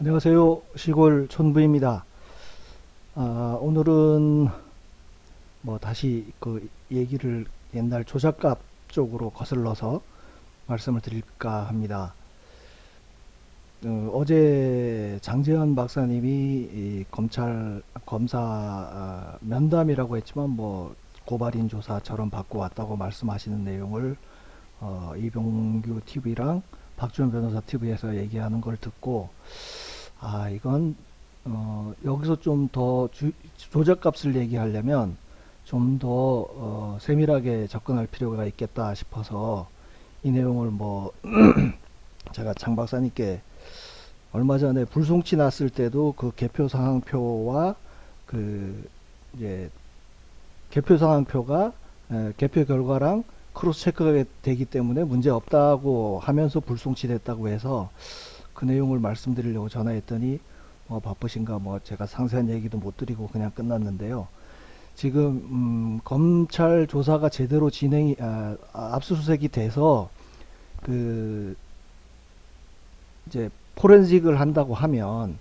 안녕하세요. 시골 촌부입니다. 오늘은 다시 그 얘기를 옛날 조작갑 쪽으로 거슬러서 말씀을 드릴까 합니다. 어제 장재현 박사님이 이 검사 면담이라고 했지만 고발인 조사처럼 받고 왔다고 말씀하시는 내용을 이병규 TV랑 박주현 변호사 TV에서 얘기하는 걸 듣고 이건 여기서 좀 더 조작값을 얘기하려면 좀 더 세밀하게 접근할 필요가 있겠다 싶어서 이 내용을 제가 장 박사님께 얼마 전에 불송치 났을 때도 그 개표 상황표와 그 이제 개표 상황표가 개표 결과랑 크로스 체크가 되기 때문에 문제 없다고 하면서 불송치 됐다고 해서 그 내용을 말씀드리려고 전화했더니 바쁘신가 제가 상세한 얘기도 못 드리고 그냥 끝났는데요. 지금 검찰 조사가 제대로 압수수색이 돼서 그 이제 포렌식을 한다고 하면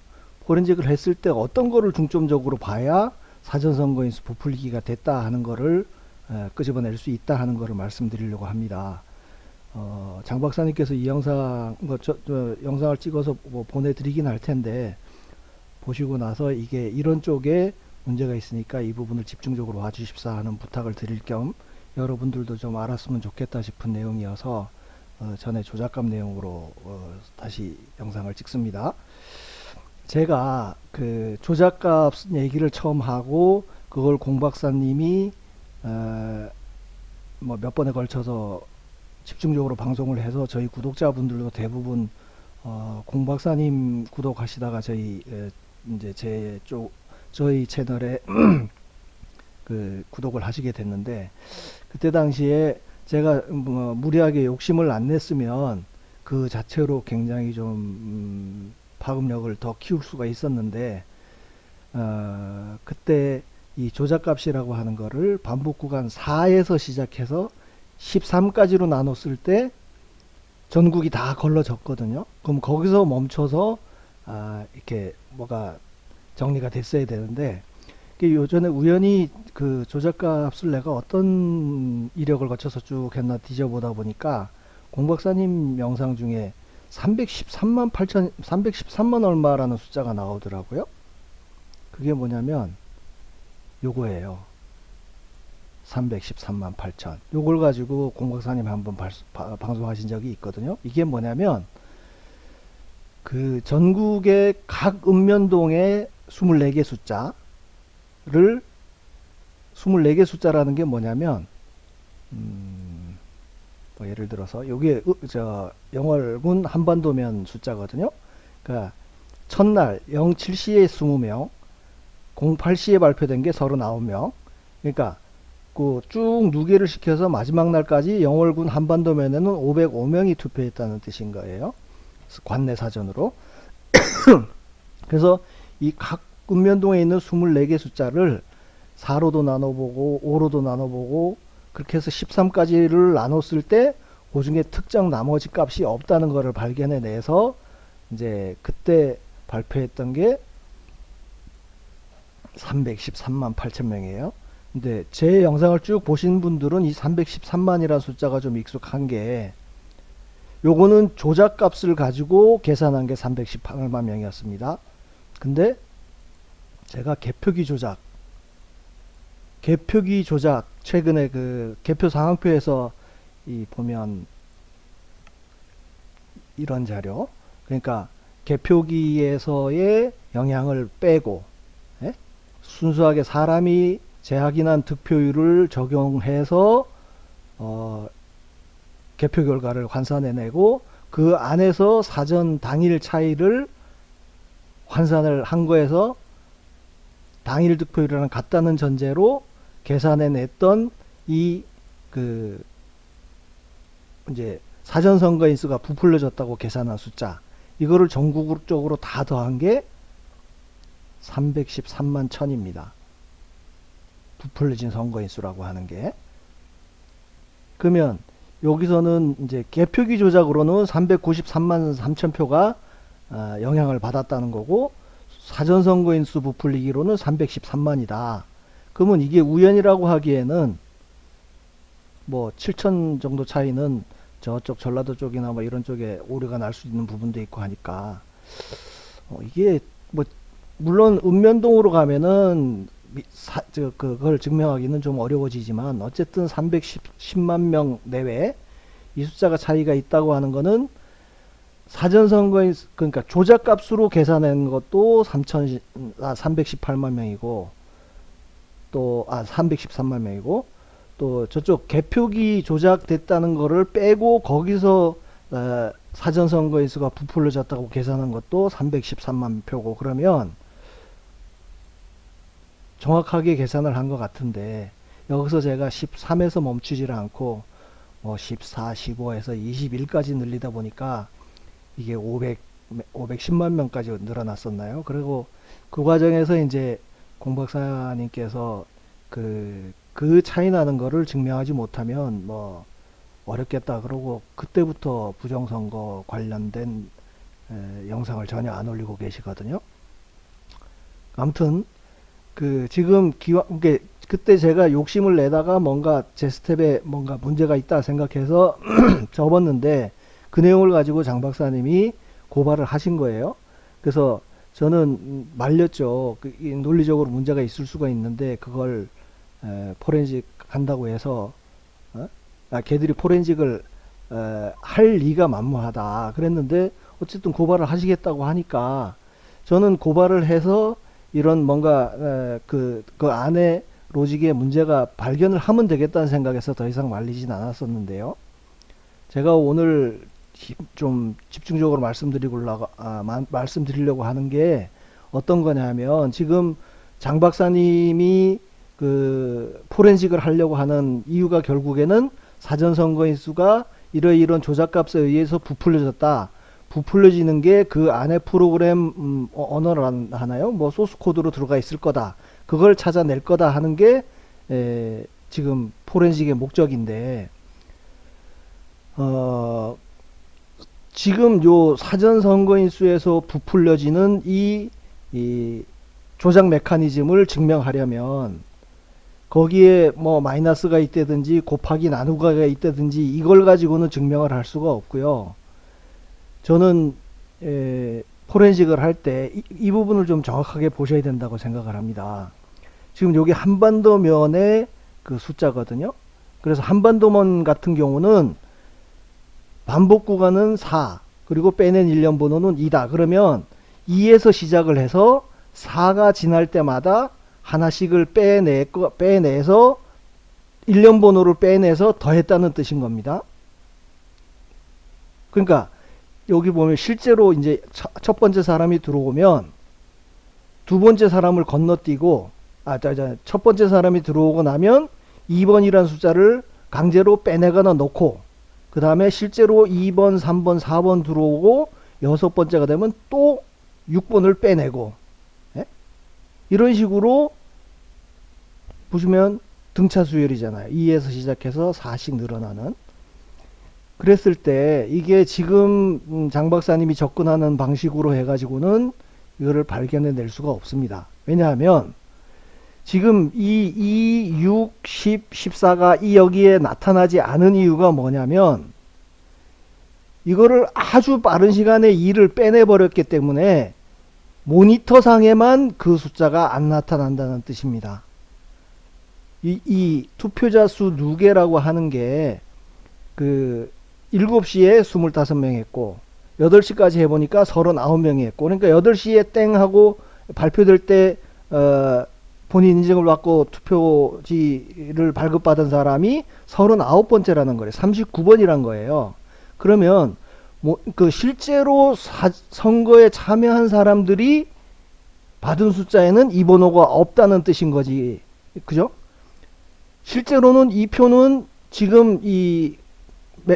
포렌식을 했을 때 어떤 거를 중점적으로 봐야 사전선거인수 부풀리기가 됐다 하는 거를 끄집어낼 수 있다 하는 거를 말씀드리려고 합니다. 장 박사님께서 이 영상, 영상을 찍어서 보내드리긴 할 텐데, 보시고 나서 이게 이런 쪽에 문제가 있으니까 이 부분을 집중적으로 봐주십사 하는 부탁을 드릴 겸 여러분들도 좀 알았으면 좋겠다 싶은 내용이어서 전에 조작감 내용으로 다시 영상을 찍습니다. 제가 그 조작값 얘기를 처음 하고 그걸 공 박사님이 몇 번에 걸쳐서 집중적으로 방송을 해서 저희 구독자분들도 대부분 공 박사님 구독하시다가 이제 저희 채널에 그 구독을 하시게 됐는데, 그때 당시에 제가 무리하게 욕심을 안 냈으면 그 자체로 굉장히 좀 파급력을 더 키울 수가 있었는데, 그때 이 조작값이라고 하는 거를 반복 구간 4에서 시작해서 13까지로 나눴을 때 전국이 다 걸러졌거든요. 그럼 거기서 멈춰서 이렇게 뭐가 정리가 됐어야 되는데, 요전에 우연히 그 조작값을 내가 어떤 이력을 거쳐서 쭉 했나 뒤져보다 보니까 공 박사님 영상 중에 313만 얼마라는 숫자가 나오더라고요. 그게 뭐냐면 요거예요. 313만 8천. 요걸 가지고 공 박사님 한번 방송하신 적이 있거든요. 이게 뭐냐면 그 전국의 각 읍면동의 24개 숫자를 24개 숫자라는 게 뭐냐면 예를 들어서 요게 영월군 한반도면 숫자거든요. 그러니까 첫날 07시에 20명, 08시에 발표된 게 39명. 그러니까 쭉 누계를 시켜서 마지막 날까지 영월군 한반도면에는 505명이 투표했다는 뜻인 거예요. 관내 사전으로. 그래서 이 각 읍면동에 있는 24개 숫자를 4로도 나눠보고 5로도 나눠보고 그렇게 해서 13까지를 나눴을 때 그 중에 특정 나머지 값이 없다는 것을 발견해내서 이제 그때 발표했던 게 313만 8천 명이에요. 근데 제 영상을 쭉 보신 분들은 이 313만이라는 숫자가 좀 익숙한 게, 요거는 조작값을 가지고 계산한 게 318만 명이었습니다. 근데 제가 개표기 조작 최근에 그 개표 상황표에서 보면 이런 자료, 그러니까 개표기에서의 영향을 빼고 순수하게 사람이 재확인한 득표율을 적용해서 개표 결과를 환산해내고 그 안에서 사전 당일 차이를 환산을 한 거에서 당일 득표율이랑 같다는 전제로 계산해냈던 이제 사전 선거 인수가 부풀려졌다고 계산한 숫자, 이거를 전국적으로 다 더한 게 313만 천입니다. 부풀려진 선거인수라고 하는 게. 그러면 여기서는 이제 개표기 조작으로는 393만 3천 표가 영향을 받았다는 거고, 사전선거인 수 부풀리기로는 313만이다. 그러면 이게 우연이라고 하기에는 뭐 7천 정도 차이는 저쪽 전라도 쪽이나 뭐 이런 쪽에 오류가 날 수 있는 부분도 있고 하니까 이게 뭐 물론 읍면동으로 가면은 그걸 증명하기는 좀 어려워지지만 어쨌든 310만 명 내외 이 숫자가 차이가 있다고 하는 거는 사전선거인 그러니까 조작값으로 계산한 것도 318만 명이고 또 313만 명이고 또 저쪽 개표기 조작됐다는 거를 빼고 거기서 사전선거인 수가 부풀려졌다고 계산한 것도 313만 표고 그러면 정확하게 계산을 한 것 같은데 여기서 제가 13에서 멈추질 않고 뭐 14, 15에서 21까지 늘리다 보니까 이게 510만 명까지 늘어났었나요? 그리고 그 과정에서 이제 공 박사님께서 그 차이 나는 거를 증명하지 못하면 뭐 어렵겠다 그러고 그때부터 부정선거 관련된 영상을 전혀 안 올리고 계시거든요. 아무튼 지금 그때 제가 욕심을 내다가 뭔가 제 스텝에 뭔가 문제가 있다 생각해서 접었는데 그 내용을 가지고 장 박사님이 고발을 하신 거예요. 그래서 저는 말렸죠. 이 논리적으로 문제가 있을 수가 있는데 그걸 포렌식 한다고 해서 걔들이 포렌식을 할 리가 만무하다 그랬는데 어쨌든 고발을 하시겠다고 하니까 저는 고발을 해서 이런 뭔가 그 안에 로직에 문제가 발견을 하면 되겠다는 생각에서 더 이상 말리진 않았었는데요. 제가 오늘 좀 집중적으로 말씀드리려고 하는 게 어떤 거냐면 지금 장 박사님이 포렌식을 하려고 하는 이유가 결국에는 사전선거인 수가 이런 조작값에 의해서 부풀려졌다. 부풀려지는 게 그 안에 프로그램 언어를 하나요? 뭐 소스 코드로 들어가 있을 거다. 그걸 찾아낼 거다 하는 게 지금 포렌식의 목적인데 지금 요 사전선거인 수에서 부풀려지는 이 조작 메커니즘을 증명하려면 거기에 뭐 마이너스가 있다든지 곱하기 나누기가 있다든지 이걸 가지고는 증명을 할 수가 없고요. 저는 포렌식을 할 때 이 부분을 좀 정확하게 보셔야 된다고 생각을 합니다. 지금 여기 한반도면의 그 숫자거든요. 그래서 한반도면 같은 경우는 반복 구간은 4 그리고 빼낸 일련 번호는 2다. 그러면 2에서 시작을 해서 4가 지날 때마다 하나씩을 빼내서 일련 번호를 빼내서 더했다는 뜻인 겁니다. 그러니까 여기 보면 실제로 이제 첫 번째 사람이 들어오면 두 번째 사람을 건너뛰고 첫 번째 사람이 들어오고 나면 2번이라는 숫자를 강제로 빼내거나 넣고 그 다음에 실제로 2번, 3번, 4번 들어오고 여섯 번째가 되면 또 6번을 빼내고 이런 식으로 보시면 등차 수열이잖아요. 2에서 시작해서 4씩 늘어나는. 그랬을 때 이게 지금 장 박사님이 접근하는 방식으로 해가지고는 이거를 발견해 낼 수가 없습니다. 왜냐하면 지금 이 6, 10, 14가 여기에 나타나지 않은 이유가 뭐냐면 이거를 아주 빠른 시간에 2를 빼내버렸기 때문에 모니터상에만 그 숫자가 안 나타난다는 뜻입니다. 이 투표자 수 누계라고 하는 게 7시에 25명 했고 8시까지 해보니까 39명이 했고 그러니까 8시에 땡 하고 발표될 때 본인 인증을 받고 투표지를 발급받은 사람이 39번째라는 거예요. 39번이란 거예요. 그러면 실제로 선거에 참여한 사람들이 받은 숫자에는 이 번호가 없다는 뜻인 거지. 그죠? 실제로는 이 표는 지금 이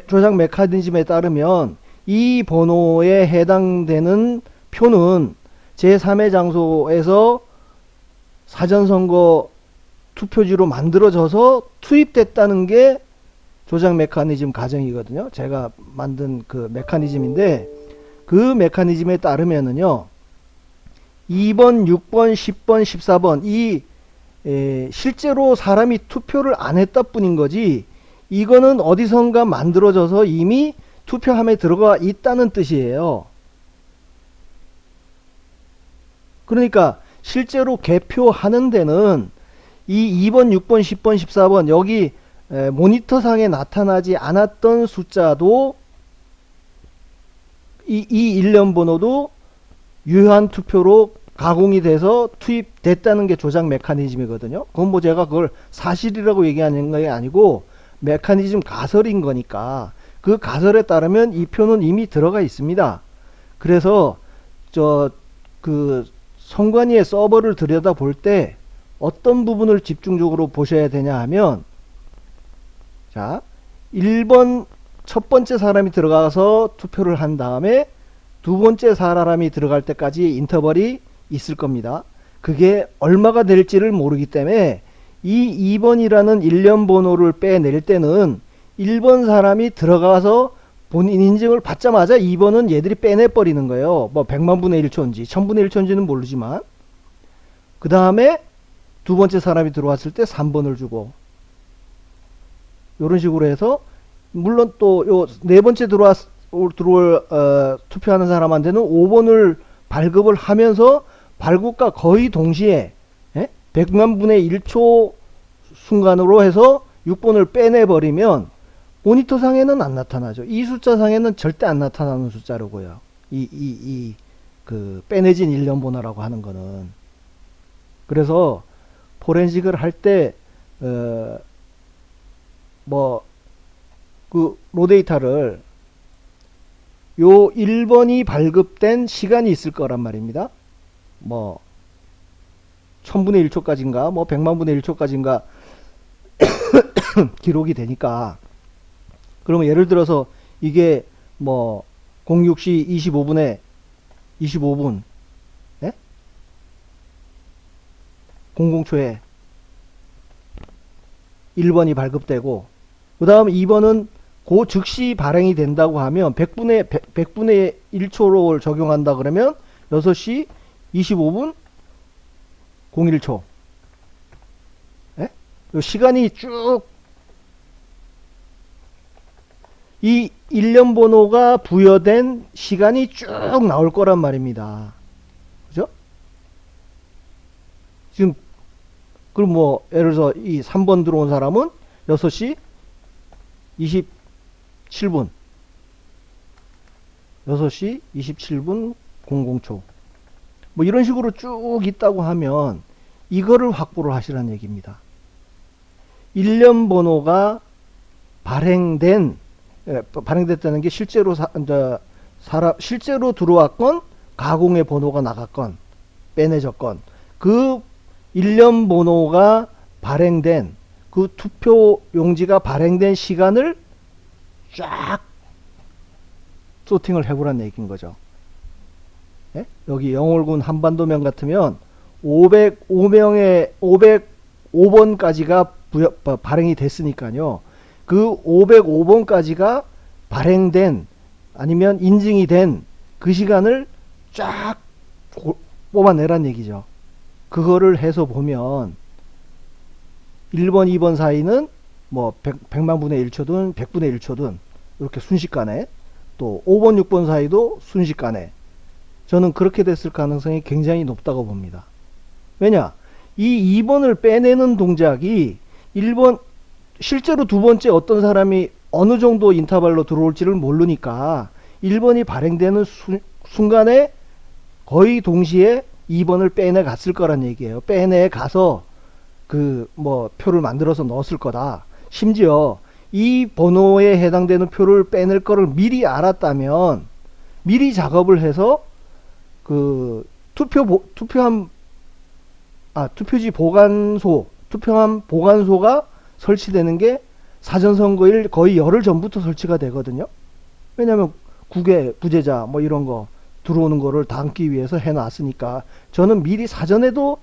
조작 메커니즘에 따르면 이 번호에 해당되는 표는 제3의 장소에서 사전선거 투표지로 만들어져서 투입됐다는 게 조작 메커니즘 가정이거든요. 제가 만든 그 메커니즘인데 그 메커니즘에 따르면은요, 2번, 6번, 10번, 14번 이 실제로 사람이 투표를 안 했다 뿐인 거지, 이거는 어디선가 만들어져서 이미 투표함에 들어가 있다는 뜻이에요. 그러니까 실제로 개표하는 데는 이 2번, 6번, 10번, 14번 여기 모니터상에 나타나지 않았던 숫자도 이 일련 번호도 유효한 투표로 가공이 돼서 투입됐다는 게 조작 메커니즘이거든요. 그건 뭐 제가 그걸 사실이라고 얘기하는 게 아니고 메커니즘 가설인 거니까, 그 가설에 따르면 이 표는 이미 들어가 있습니다. 그래서 그 선관위의 서버를 들여다 볼 때 어떤 부분을 집중적으로 보셔야 되냐 하면, 자, 1번 첫 번째 사람이 들어가서 투표를 한 다음에 두 번째 사람이 들어갈 때까지 인터벌이 있을 겁니다. 그게 얼마가 될지를 모르기 때문에 이 2번이라는 일련 번호를 빼낼 때는 1번 사람이 들어가서 본인 인증을 받자마자 2번은 얘들이 빼내버리는 거예요. 뭐 100만 분의 1초인지 1000분의 1초인지는 모르지만, 그 다음에 두 번째 사람이 들어왔을 때 3번을 주고, 이런 식으로 해서, 물론 또 요 네 번째 들어올 투표하는 사람한테는 5번을 발급을 하면서 발급과 거의 동시에 100만 분의 1초 순간으로 해서 6번을 빼내버리면 모니터상에는 안 나타나죠. 이 숫자상에는 절대 안 나타나는 숫자라고요. 그 빼내진 일련 번호라고 하는 거는. 그래서 포렌식을 할 때 그 로데이터를 요 1번이 발급된 시간이 있을 거란 말입니다. 뭐 1000분의 1초까지인가 뭐 100만 분의 1초까지인가 기록이 되니까, 그러면 예를 들어서 이게 뭐 06시 25분에 25분 00초에 1번이 발급되고, 그 다음 2번은 그 즉시 발행이 된다고 하면 100분의 1초를 적용한다 그러면 6시 25분 01초. 요 시간이 쭉 이 일련 번호가 부여된 시간이 쭉 나올 거란 말입니다. 그죠? 지금 그럼 뭐 예를 들어서 이 3번 들어온 사람은 6시 27분 6시 27분 00초 뭐 이런 식으로 쭉 있다고 하면 이거를 확보를 하시라는 얘기입니다. 일련 번호가 발행됐다는 게 실제로 실제로 들어왔건 가공의 번호가 나갔건 빼내졌건, 그 일련 번호가 발행된 그 투표 용지가 발행된 시간을 쫙 소팅을 해보라는 얘기인 거죠. 여기 영월군 한반도면 같으면 505번까지가 발행이 됐으니까요. 그 505번까지가 발행된 아니면 인증이 된 그 시간을 쫙 뽑아내란 얘기죠. 그거를 해서 보면 1번, 2번 사이는 뭐 100만 분의 1초든 100분의 1초든 이렇게 순식간에, 또 5번, 6번 사이도 순식간에, 저는 그렇게 됐을 가능성이 굉장히 높다고 봅니다. 왜냐? 이 2번을 빼내는 동작이 1번, 실제로 두 번째 어떤 사람이 어느 정도 인터벌로 들어올지를 모르니까 1번이 발행되는 순간에 거의 동시에 2번을 빼내 갔을 거란 얘기예요. 빼내 가서 그 뭐 표를 만들어서 넣었을 거다. 심지어 이 번호에 해당되는 표를 빼낼 거를 미리 알았다면 미리 작업을 해서 그 투표지 보관소, 투표함 보관소가 설치되는 게 사전선거일 거의 열흘 전부터 설치가 되거든요. 왜냐면 국외 부재자 뭐 이런 거 들어오는 거를 담기 위해서 해놨으니까, 저는 미리 사전에도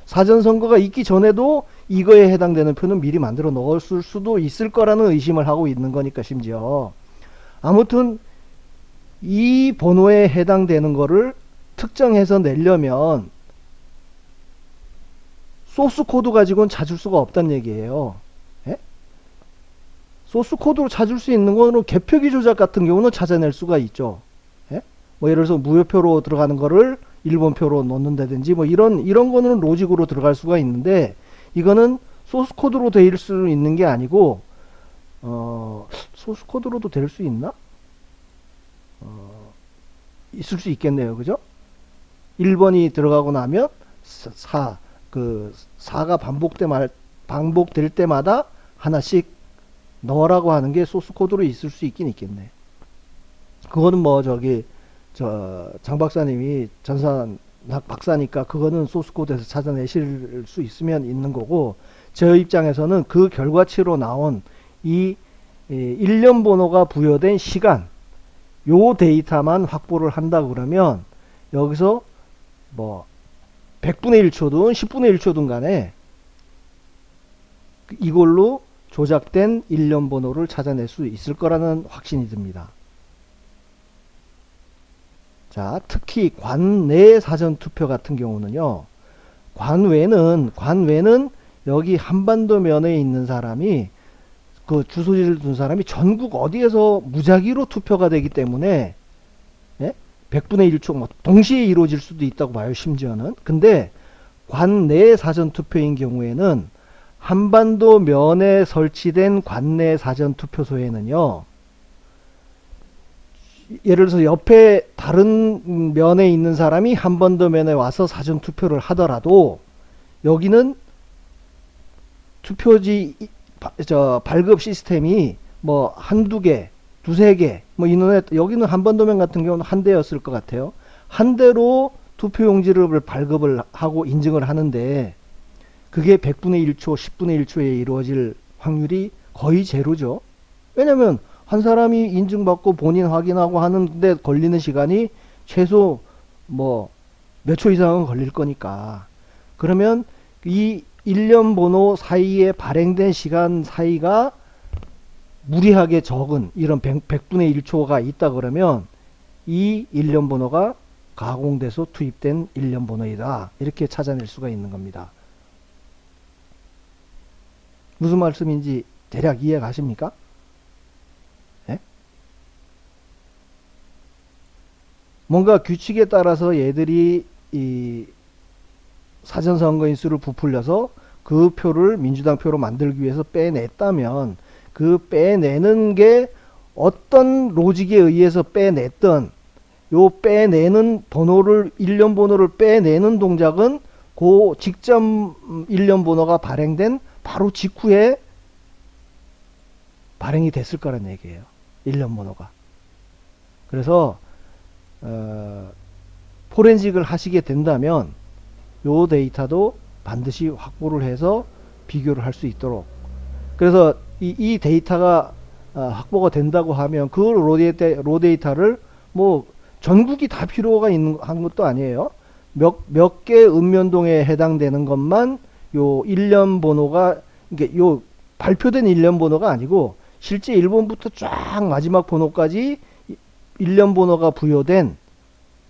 사전선거가 있기 전에도 이거에 해당되는 표는 미리 만들어 넣었을 수도 있을 거라는 의심을 하고 있는 거니까. 심지어 아무튼 이 번호에 해당되는 거를 특정해서 내려면 소스 코드 가지고는 찾을 수가 없다는 얘기예요. 예? 소스 코드로 찾을 수 있는 거는 개표기 조작 같은 경우는 찾아낼 수가 있죠. 예? 뭐 예를 들어서 무효표로 들어가는 거를 일본표로 넣는다든지 뭐 이런 거는 로직으로 들어갈 수가 있는데, 이거는 소스 코드로 될 수 있는 게 아니고 소스 코드로도 될 수 있나? 있을 수 있겠네요. 그죠? 1번이 들어가고 나면 4가 반복될 때마다 하나씩 넣으라고 하는 게 소스 코드로 있을 수 있긴 있겠네. 그거는 뭐 장 박사님이 전산학 박사니까 그거는 소스 코드에서 찾아내실 수 있으면 있는 거고, 저 입장에서는 그 결과치로 나온 이 일련 번호가 부여된 시간, 요 데이터만 확보를 한다 그러면 여기서 뭐 100분의 1초든 10분의 1초든 간에 이걸로 조작된 일련 번호를 찾아낼 수 있을 거라는 확신이 듭니다. 자, 특히 관내 사전투표 같은 경우는요, 관외는 여기 한반도 면에 있는 사람이, 그 주소지를 둔 사람이 전국 어디에서 무작위로 투표가 되기 때문에, 예? 100분의 1초 뭐 동시에 이루어질 수도 있다고 봐요, 심지어는. 근데 관내 사전투표인 경우에는 한반도 면에 설치된 관내 사전투표소에는요, 예를 들어서 옆에 다른 면에 있는 사람이 한반도 면에 와서 사전투표를 하더라도 여기는 투표지 발급 시스템이 뭐 한두 개, 두세 개, 뭐 여기는 한반도면 같은 경우는 한 대였을 것 같아요. 한 대로 투표용지를 발급을 하고 인증을 하는데, 그게 100분의 1초, 10분의 1초에 이루어질 확률이 거의 제로죠. 왜냐면 한 사람이 인증받고 본인 확인하고 하는데 걸리는 시간이 최소 뭐 몇 초 이상은 걸릴 거니까. 그러면 이 일련 번호 사이에 발행된 시간 사이가 무리하게 적은 이런 100분의 1초가 있다 그러면 이 일련 번호가 가공돼서 투입된 일련 번호이다, 이렇게 찾아낼 수가 있는 겁니다. 무슨 말씀인지 대략 이해 가십니까? 예? 뭔가 규칙에 따라서 얘들이 이 사전선거인수를 부풀려서 그 표를 민주당 표로 만들기 위해서 빼냈다면, 그 빼내는 게 어떤 로직에 의해서 빼냈던, 요 빼내는 번호를, 일련 번호를 빼내는 동작은 그 직전 일련 번호가 발행된 바로 직후에 발행이 됐을 거란 얘기예요, 일련 번호가. 그래서 포렌식을 하시게 된다면 요 데이터도 반드시 확보를 해서 비교를 할 수 있도록. 그래서 이 데이터가 확보가 된다고 하면 그 로 데이터를 뭐 전국이 다 필요가 한 것도 아니에요. 몇 개 읍면동에 해당되는 것만 요 일련 번호가, 이게 요 발표된 일련 번호가 아니고 실제 1번부터 쫙 마지막 번호까지 일련 번호가 부여된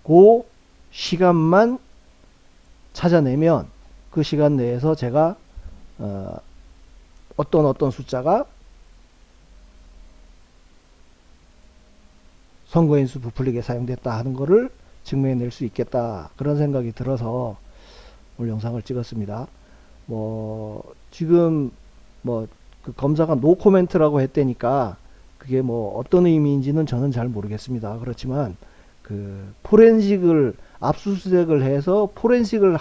그 시간만 찾아내면 그 시간 내에서 제가 어떤 숫자가 선거인수 부풀리게 사용됐다 하는 것을 증명해낼 수 있겠다, 그런 생각이 들어서 오늘 영상을 찍었습니다. 뭐 지금 뭐 그 검사가 노 코멘트라고 했다니까 그게 뭐 어떤 의미인지는 저는 잘 모르겠습니다. 그렇지만 그 포렌식을 압수수색을 해서 포렌식을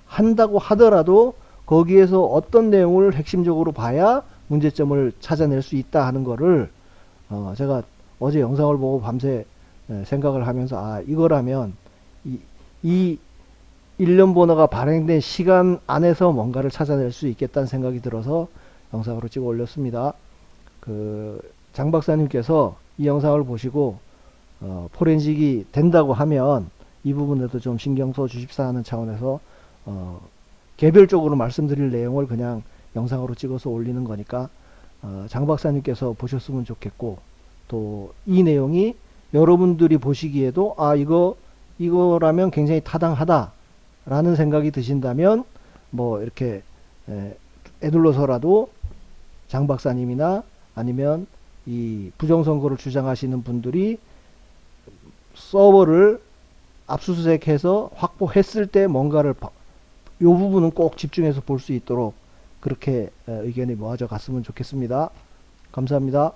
한다고 하더라도 거기에서 어떤 내용을 핵심적으로 봐야 문제점을 찾아낼 수 있다 하는 거를 제가 어제 영상을 보고 밤새 생각을 하면서, 이거라면 이 일련 번호가 발행된 시간 안에서 뭔가를 찾아낼 수 있겠다는 생각이 들어서 영상으로 찍어 올렸습니다. 그 장 박사님께서 이 영상을 보시고 포렌식이 된다고 하면 이 부분에도 좀 신경 써 주십사 하는 차원에서 개별적으로 말씀드릴 내용을 그냥 영상으로 찍어서 올리는 거니까 장 박사님께서 보셨으면 좋겠고, 또 이 내용이 여러분들이 보시기에도 아 이거라면 굉장히 타당하다라는 생각이 드신다면 뭐 이렇게 애둘러서라도 장 박사님이나 아니면 이 부정선거를 주장하시는 분들이 서버를 압수수색해서 확보했을 때 뭔가를 이 부분은 꼭 집중해서 볼 수 있도록 그렇게 의견이 모아져 갔으면 좋겠습니다. 감사합니다.